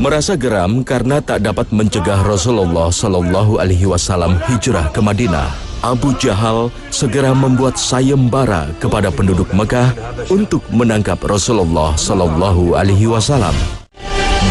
Merasa geram karena tak dapat mencegah Rasulullah Shallallahu Alaihi Wasallam hijrah ke Madinah, Abu Jahal segera membuat sayembara kepada penduduk Mekah untuk menangkap Rasulullah Shallallahu Alaihi Wasallam.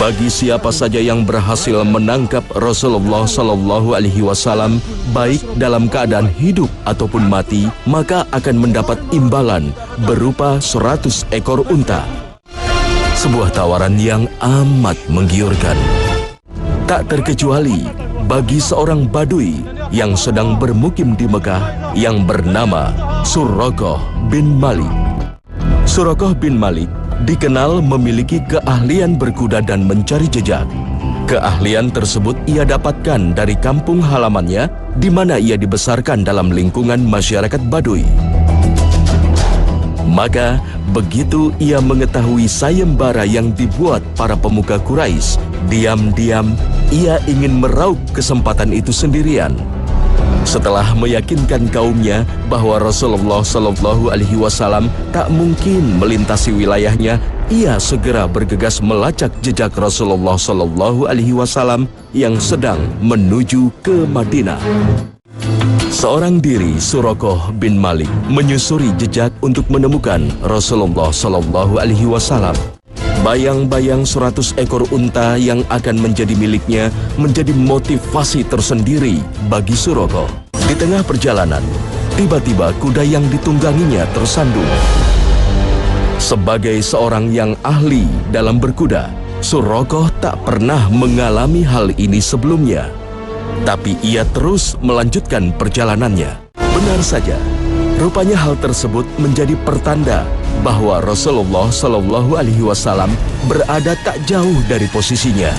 Bagi siapa saja yang berhasil menangkap Rasulullah Shallallahu Alaihi Wasallam, baik dalam keadaan hidup ataupun mati, maka akan mendapat imbalan berupa 100 ekor unta. Sebuah tawaran yang amat menggiurkan. Tak terkecuali bagi seorang badui yang sedang bermukim di Mekah yang bernama Suraqah bin Malik. Suraqah bin Malik dikenal memiliki keahlian berkuda dan mencari jejak. Keahlian tersebut ia dapatkan dari kampung halamannya di mana ia dibesarkan dalam lingkungan masyarakat Baduy. Maka begitu ia mengetahui sayembara yang dibuat para pemuka Quraisy, diam-diam ia ingin meraup kesempatan itu sendirian. Setelah meyakinkan kaumnya bahwa Rasulullah Shallallahu Alaihi Wasallam tak mungkin melintasi wilayahnya, ia segera bergegas melacak jejak Rasulullah Shallallahu Alaihi Wasallam yang sedang menuju ke Madinah. Seorang diri, Suraqah bin Malik, menyusuri jejak untuk menemukan Rasulullah Shallallahu Alaihi Wasallam. Bayang-bayang 100 ekor unta yang akan menjadi miliknya menjadi motivasi tersendiri bagi Suraqah. Di tengah perjalanan, tiba-tiba kuda yang ditungganginya tersandung. Sebagai seorang yang ahli dalam berkuda, Suraqah tak pernah mengalami hal ini sebelumnya. Tapi ia terus melanjutkan perjalanannya. Benar saja, rupanya hal tersebut menjadi pertanda bahwa Rasulullah Shallallahu Alaihi Wasallam berada tak jauh dari posisinya.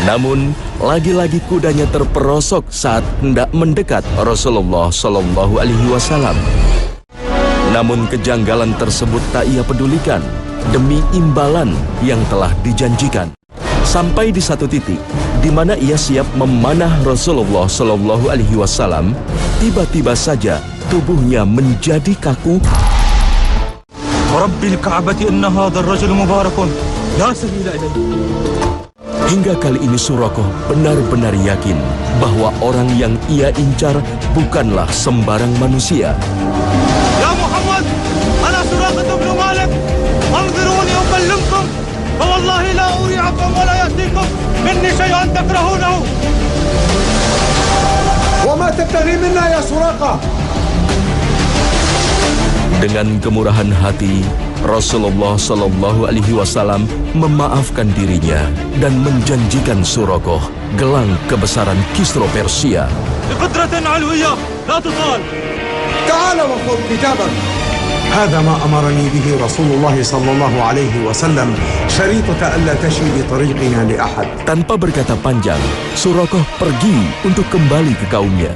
Namun, lagi-lagi kudanya terperosok saat hendak mendekat Rasulullah Shallallahu Alaihi Wasallam. Namun kejanggalan tersebut tak ia pedulikan demi imbalan yang telah dijanjikan. Sampai di satu titik di mana ia siap memanah Rasulullah Shallallahu Alaihi Wasallam, tiba-tiba saja tubuhnya menjadi kaku. Rabbil Ka'bati inna hadzal rajul mubarakun la sabila ilaihi. Hingga kali ini Suraqah benar-benar yakin bahwa orang yang ia incar bukanlah sembarang manusia. Ya Muhammad, ana Suraqah bin Malik, anzuruni ukallimkum. فوالله لا أريعكم ولا يأتيكم مني شيئا تكرهونه. وما تبتغي منا يا سراقة. Dengan kemurahan hati, Rasulullah Shallallahu Alaihi Wasallam memaafkan dirinya dan menjanjikan Suraqah gelang kebesaran Kisra Persia. بقدرة علوية لا تطال. تعال وخذ كتابك. هذا ما أمرني به رسول الله صلى الله عليه وسلم شريطة ألا تشي بطريقنا لأحد. Tanpa berkata panjang, Suraqah pergi untuk kembali ke kaumnya.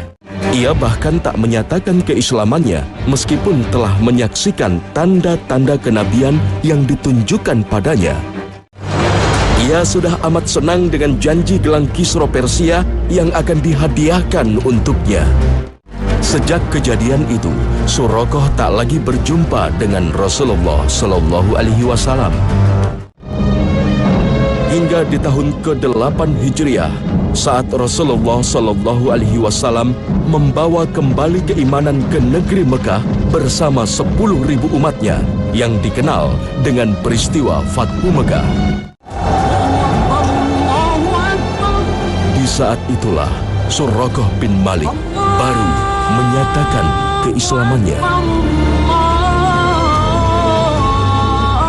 Ia bahkan tak menyatakan keislamannya meskipun telah menyaksikan tanda-tanda kenabian yang ditunjukkan padanya. Ia sudah amat senang dengan janji gelang Kisra Persia yang akan dihadiahkan untuknya. Sejak kejadian itu, Suraqah tak lagi berjumpa dengan Rasulullah Shallallahu Alaihi Wasallam. Hingga di tahun ke-8 Hijriah, saat Rasulullah Shallallahu Alaihi Wasallam membawa kembali keimanan ke negeri Mekah bersama 10.000 umatnya yang dikenal dengan peristiwa Fathu Mekah. Di saat itulah Suraqah bin Malik baru menyatakan keislamannya.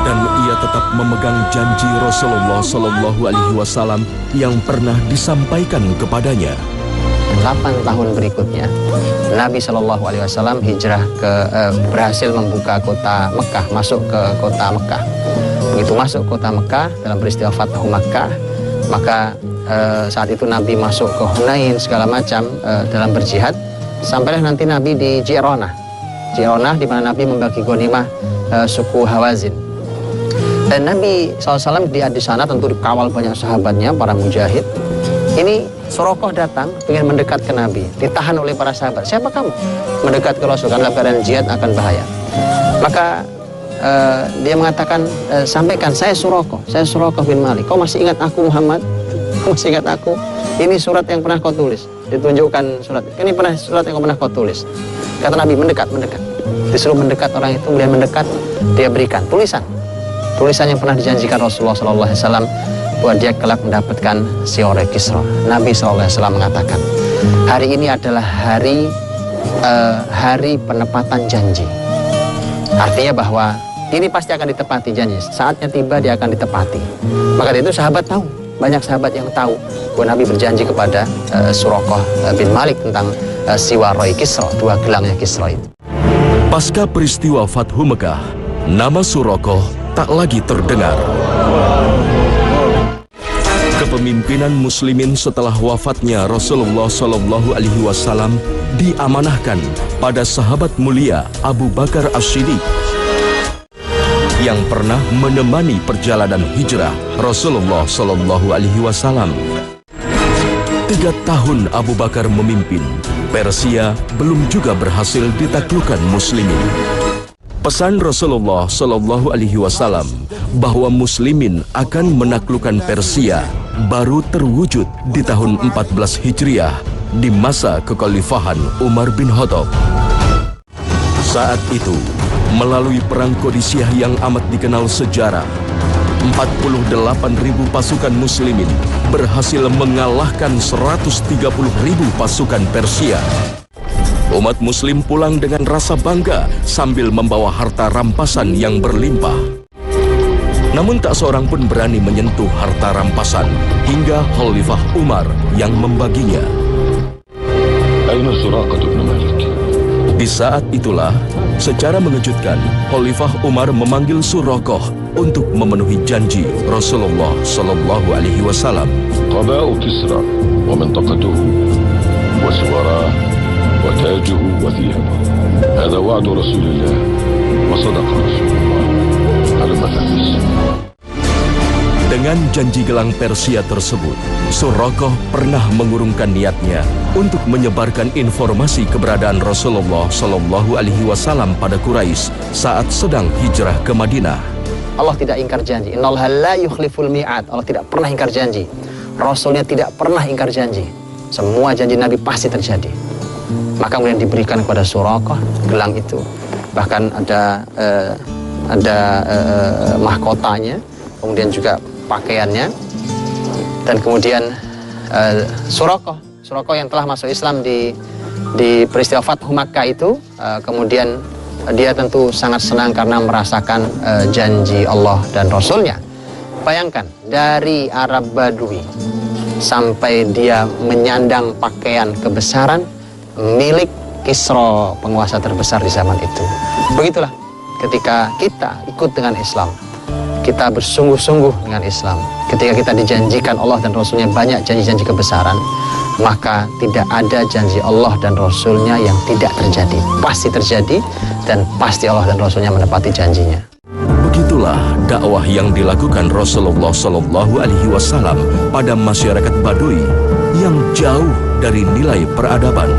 Dan ia tetap memegang janji Rasulullah Shallallahu Alaihi Wasallam yang pernah disampaikan kepadanya. 8 tahun berikutnya, Nabi Shallallahu Alaihi Wasallam hijrah berhasil membuka kota Mekah, masuk ke kota Mekah. Begitu masuk kota Mekah dalam peristiwa Fathu Makkah, maka saat itu Nabi masuk ke Hunain segala macam dalam berjihad. Sampailah nanti Nabi di Ji'ronah, di mana Nabi membagi ghanimah suku Hawazin. Dan Nabi SAW di sana tentu dikawal banyak sahabatnya, para mujahid. Ini Suraqah datang ingin mendekat ke Nabi, ditahan oleh para sahabat. Siapa kamu? Mendekat ke Rasul, karena keadaan jihad akan bahaya. Maka dia mengatakan, sampaikan, saya Suraqah bin Malik. Kau masih ingat aku Muhammad? masih ingat aku? Ini surat yang pernah kau tulis. Ditunjukkan surat. Ini surat yang pernah kau tulis. Kata Nabi, mendekat. Disuruh mendekat orang itu, kemudian mendekat, dia berikan tulisan yang pernah dijanjikan Rasulullah SAW bahwa dia kelak mendapatkan Siore Kisra. Nabi SAW mengatakan, hari ini adalah hari penepatan janji. Artinya bahwa ini pasti akan ditepati janji. Saatnya tiba, dia akan ditepati. Maka itu sahabat tahu, banyak sahabat yang tahu bahwa Nabi berjanji kepada Suraqah bin Malik tentang Siwaroi Kisra, dua gelangnya Kisra itu. Pasca peristiwa Fathu Mekah, nama Suraqah tak lagi terdengar. Kepemimpinan muslimin setelah wafatnya Rasulullah SAW diamanahkan pada sahabat mulia Abu Bakar As-Siddiq yang pernah menemani perjalanan hijrah Rasulullah SAW. 3 tahun Abu Bakar memimpin, Persia belum juga berhasil ditaklukkan muslimin. Pesan Rasulullah SAW bahwa muslimin akan menaklukkan Persia baru terwujud di tahun 14 Hijriah di masa kekhalifahan Umar bin Khattab. Saat itu, melalui perang Qadisiyah yang amat dikenal sejarah, 48.000 pasukan muslimin berhasil mengalahkan 130.000 pasukan Persia. Umat muslim pulang dengan rasa bangga sambil membawa harta rampasan yang berlimpah. Namun tak seorang pun berani menyentuh harta rampasan hingga Khalifah Umar yang membaginya. Di saat itulah, secara mengejutkan, Khalifah Umar memanggil Suraqah untuk memenuhi janji Rasulullah SAW. Qaba'u Kisra wa mintaqatuhu wa suwara wa tajuhu wa thiyabuhu. Hadha wa'du Rasulillah wa sadaqa Rasulullah. Dengan janji gelang Persia tersebut, Suraqah pernah mengurungkan niatnya untuk menyebarkan informasi keberadaan Rasulullah SAW pada Quraisy saat sedang hijrah ke Madinah. Allah tidak ingkar janji. Innallaha la yukhliful mi'ad. Allah tidak pernah ingkar janji. Rasulnya tidak pernah ingkar janji. Semua janji Nabi pasti terjadi. Maka kemudian diberikan kepada Suraqah gelang itu. Bahkan ada mahkotanya, kemudian juga pakaiannya, dan kemudian Suraqah yang telah masuk Islam di peristiwa Fathu Makkah itu, kemudian dia tentu sangat senang karena merasakan janji Allah dan Rasulnya. Bayangkan, dari Arab Badui sampai dia menyandang pakaian kebesaran milik Kisra, penguasa terbesar di zaman itu. Begitulah ketika kita ikut dengan Islam, kita bersungguh-sungguh dengan Islam, ketika kita dijanjikan Allah dan Rasulnya banyak janji-janji kebesaran, maka tidak ada janji Allah dan Rasulnya yang tidak terjadi. Pasti terjadi, dan pasti Allah dan Rasulnya menepati janjinya. Begitulah dakwah yang dilakukan Rasulullah SAW pada masyarakat Baduy yang jauh dari nilai peradaban.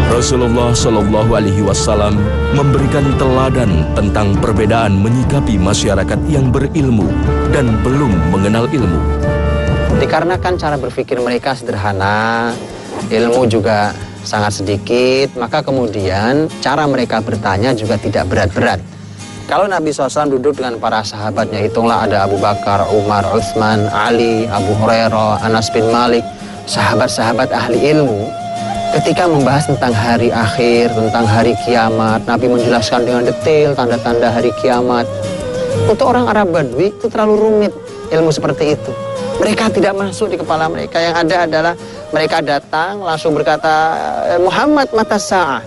Rasulullah SAW memberikan teladan tentang perbedaan menyikapi masyarakat yang berilmu dan belum mengenal ilmu. Dikarenakan cara berpikir mereka sederhana, ilmu juga sangat sedikit, maka kemudian cara mereka bertanya juga tidak berat-berat. Kalau Nabi SAW duduk dengan para sahabatnya, hitunglah ada Abu Bakar, Umar, Utsman, Ali, Abu Hurairah, Anas bin Malik, sahabat-sahabat ahli ilmu. Ketika membahas tentang hari akhir, tentang hari kiamat, Nabi menjelaskan dengan detail tanda-tanda hari kiamat. Untuk orang Arab Badui itu terlalu rumit ilmu seperti itu. Mereka tidak masuk di kepala mereka. Yang ada adalah mereka datang langsung berkata, Muhammad mata sa'ah.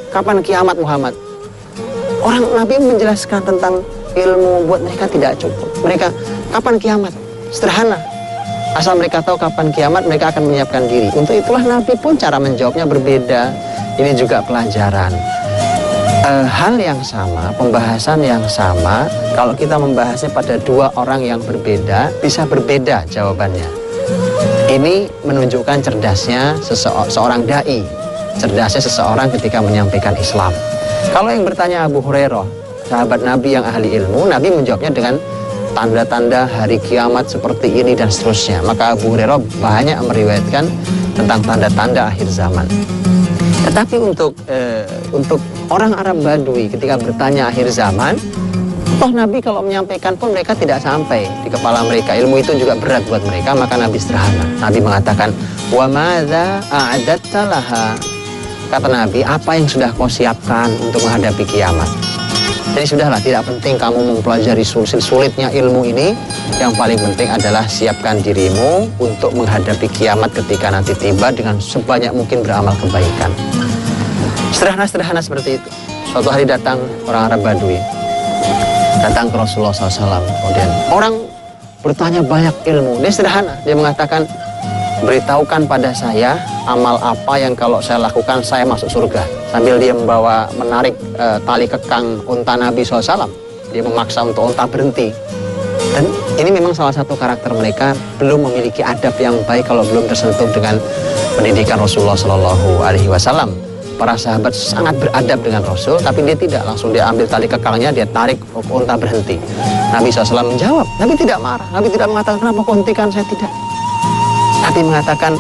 Kapan kiamat Muhammad? Orang Nabi menjelaskan tentang ilmu buat mereka tidak cukup. Mereka, kapan kiamat? Sederhana. Asal mereka tahu kapan kiamat, mereka akan menyiapkan diri. Untuk itulah Nabi pun cara menjawabnya berbeda. Ini juga pelajaran. Hal yang sama, pembahasan yang sama, kalau kita membahasnya pada dua orang yang berbeda, bisa berbeda jawabannya. Ini menunjukkan cerdasnya seorang da'i, cerdasnya seseorang ketika menyampaikan Islam. Kalau yang bertanya Abu Hurairah, sahabat Nabi yang ahli ilmu, Nabi menjawabnya dengan tanda-tanda hari kiamat seperti ini dan seterusnya. Maka Abu Hurairah banyak meriwayatkan tentang tanda-tanda akhir zaman. Tetapi untuk orang Arab Badui ketika bertanya akhir zaman, toh Nabi kalau menyampaikan pun mereka tidak sampai di kepala mereka. Ilmu itu juga berat buat mereka, maka Nabi sederhana. Nabi mengatakan, "Wa madza a'adatta laha?" Kata Nabi, apa yang sudah kau siapkan untuk menghadapi kiamat? Jadi sudahlah, tidak penting kamu mempelajari sulitnya ilmu ini. Yang paling penting adalah siapkan dirimu untuk menghadapi kiamat ketika nanti tiba dengan sebanyak mungkin beramal kebaikan. Sederhana-sederhana seperti itu. Suatu hari datang orang Arab Badui, datang ke Rasulullah SAW. Kemudian orang bertanya banyak ilmu. Dia sederhana, dia mengatakan, beritahukan pada saya amal apa yang kalau saya lakukan saya masuk surga. Sambil dia menarik tali kekang unta Nabi SAW. Dia memaksa untuk unta berhenti. Dan ini memang salah satu karakter mereka, belum memiliki adab yang baik kalau belum tersentuh dengan pendidikan Rasulullah SAW. Para sahabat sangat beradab dengan Rasul, tapi dia tidak. Langsung dia ambil tali kekangnya, dia tarik unta berhenti. Nabi SAW menjawab, Nabi tidak marah. Nabi tidak mengatakan, kenapa kau hentikan, saya tidak. Nabi mengatakan,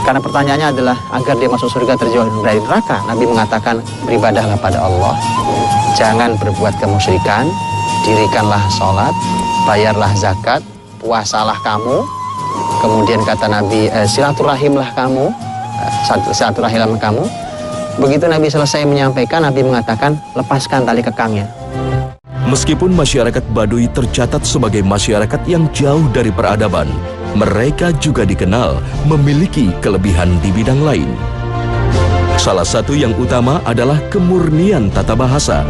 karena pertanyaannya adalah agar dia masuk surga terjauh dari neraka. Nabi mengatakan, beribadahlah pada Allah, jangan berbuat kemusyrikan, dirikanlah sholat, bayarlah zakat, puasalah kamu. Kemudian kata Nabi, silaturahimlah kamu, silaturahimlah kamu. Begitu Nabi selesai menyampaikan, Nabi mengatakan, lepaskan tali kekangnya. Meskipun masyarakat Baduy tercatat sebagai masyarakat yang jauh dari peradaban, mereka juga dikenal memiliki kelebihan di bidang lain. Salah satu yang utama adalah kemurnian tata bahasa.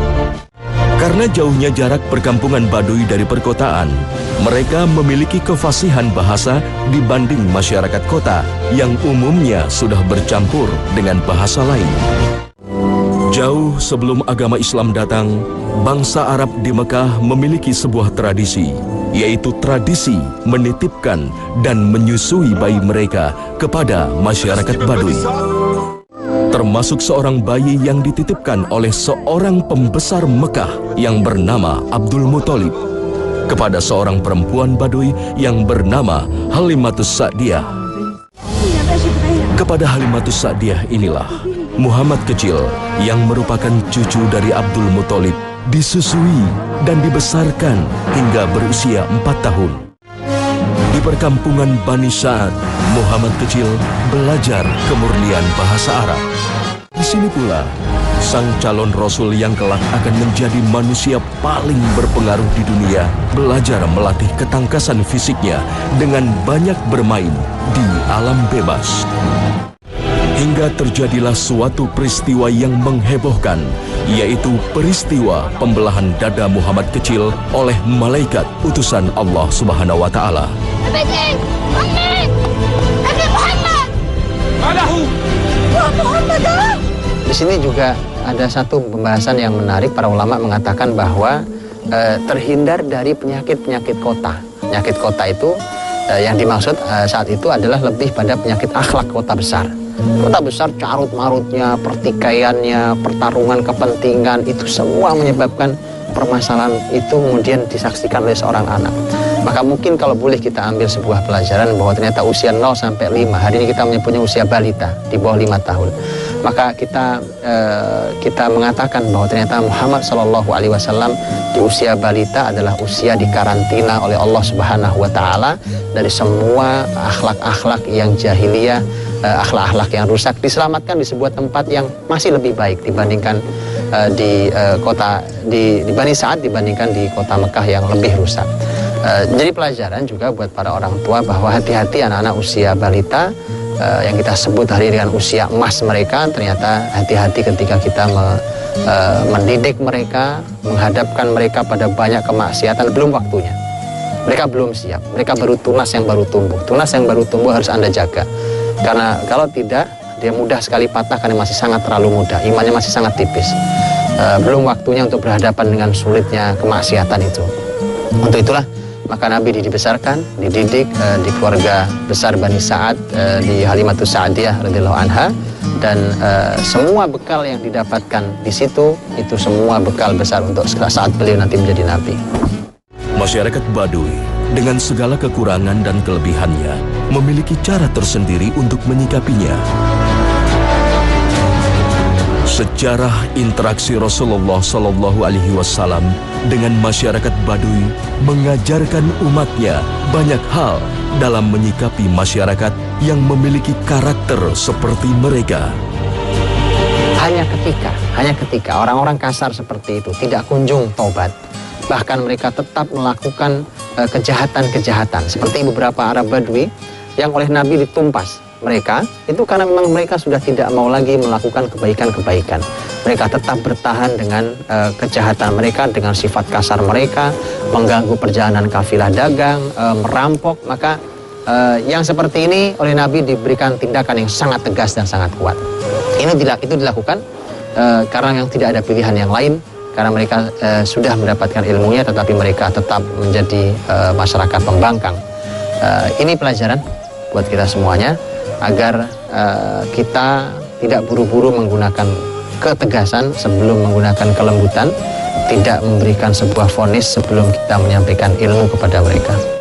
Karena jauhnya jarak perkampungan Baduy dari perkotaan, mereka memiliki kefasihan bahasa dibanding masyarakat kota yang umumnya sudah bercampur dengan bahasa lain. Jauh sebelum agama Islam datang, bangsa Arab di Mekah memiliki sebuah tradisi, yaitu tradisi menitipkan dan menyusui bayi mereka kepada masyarakat Baduy. Termasuk seorang bayi yang dititipkan oleh seorang pembesar Mekah yang bernama Abdul Muthalib kepada seorang perempuan Baduy yang bernama Halimatus Sa'diyah. Kepada Halimatus Sa'diyah inilah Muhammad kecil yang merupakan cucu dari Abdul Muthalib disusui dan dibesarkan hingga berusia 4 tahun. Di perkampungan Bani Sa'ad, Muhammad kecil belajar kemurnian bahasa Arab. Di sini pula, sang calon Rasul yang kelak akan menjadi manusia paling berpengaruh di dunia belajar melatih ketangkasan fisiknya dengan banyak bermain di alam bebas. Hingga terjadilah suatu peristiwa yang menghebohkan, yaitu peristiwa pembelahan dada Muhammad kecil oleh malaikat utusan Allah Subhanahu wa Ta'ala. Di sini juga ada satu pembahasan yang menarik. Para ulama mengatakan bahwa terhindar dari penyakit-penyakit kota. Penyakit kota itu yang dimaksud saat itu adalah lebih pada penyakit akhlak kota besar. Kota besar carut-marutnya, pertikaiannya, pertarungan kepentingan, itu semua menyebabkan permasalahan itu kemudian disaksikan oleh seorang anak. Maka mungkin kalau boleh kita ambil sebuah pelajaran bahwa ternyata usia 0 sampai 5, hari ini kita menyebutnya usia balita, di bawah 5 tahun. Maka kita mengatakan bahwa ternyata Muhammad SAW di usia balita adalah usia dikarantina oleh Allah Subhanahu wa Ta'ala dari semua akhlak-akhlak yang jahiliyah, akhlak-akhlak yang rusak, diselamatkan di sebuah tempat yang masih lebih baik dibandingkan di Bani Sa'ad, dibandingkan di kota Mekah yang lebih rusak. Jadi pelajaran juga buat para orang tua bahwa hati-hati anak-anak usia balita yang kita sebut hari dengan usia emas mereka. Ternyata hati-hati ketika kita mendidik mereka, menghadapkan mereka pada banyak kemaksiatan, belum waktunya. Mereka belum siap, mereka baru tunas yang baru tumbuh. Tunas yang baru tumbuh harus Anda jaga. Karena kalau tidak, dia mudah sekali patah karena masih sangat terlalu muda, imannya masih sangat tipis. Belum waktunya untuk berhadapan dengan sulitnya kemaksiatan itu. Untuk itulah maka Nabi dibesarkan, dididik di keluarga besar Bani Sa'ad, di Halimatus Sa'diyah radhiyallahu anha, dan semua bekal yang didapatkan di situ itu semua bekal besar untuk saat beliau nanti menjadi Nabi. Masyarakat Baduy dengan segala kekurangan dan kelebihannya memiliki cara tersendiri untuk menyikapinya. Sejarah interaksi Rasulullah Shallallahu Alaihi Wasallam dengan masyarakat Baduy mengajarkan umatnya banyak hal dalam menyikapi masyarakat yang memiliki karakter seperti mereka. Hanya ketika orang-orang kasar seperti itu tidak kunjung taubat, bahkan mereka tetap melakukan kejahatan-kejahatan seperti beberapa Arab Badui yang oleh Nabi ditumpas. Mereka itu karena memang mereka sudah tidak mau lagi melakukan kebaikan-kebaikan. Mereka tetap bertahan dengan kejahatan mereka, dengan sifat kasar mereka, mengganggu perjalanan kafilah dagang, merampok. Maka yang seperti ini oleh Nabi diberikan tindakan yang sangat tegas dan sangat kuat. Itu dilakukan karena yang tidak ada pilihan yang lain, karena mereka sudah mendapatkan ilmunya, tetapi mereka tetap menjadi masyarakat pembangkang. Ini pelajaran buat kita semuanya, agar kita tidak buru-buru menggunakan ketegasan sebelum menggunakan kelembutan, tidak memberikan sebuah vonis sebelum kita menyampaikan ilmu kepada mereka.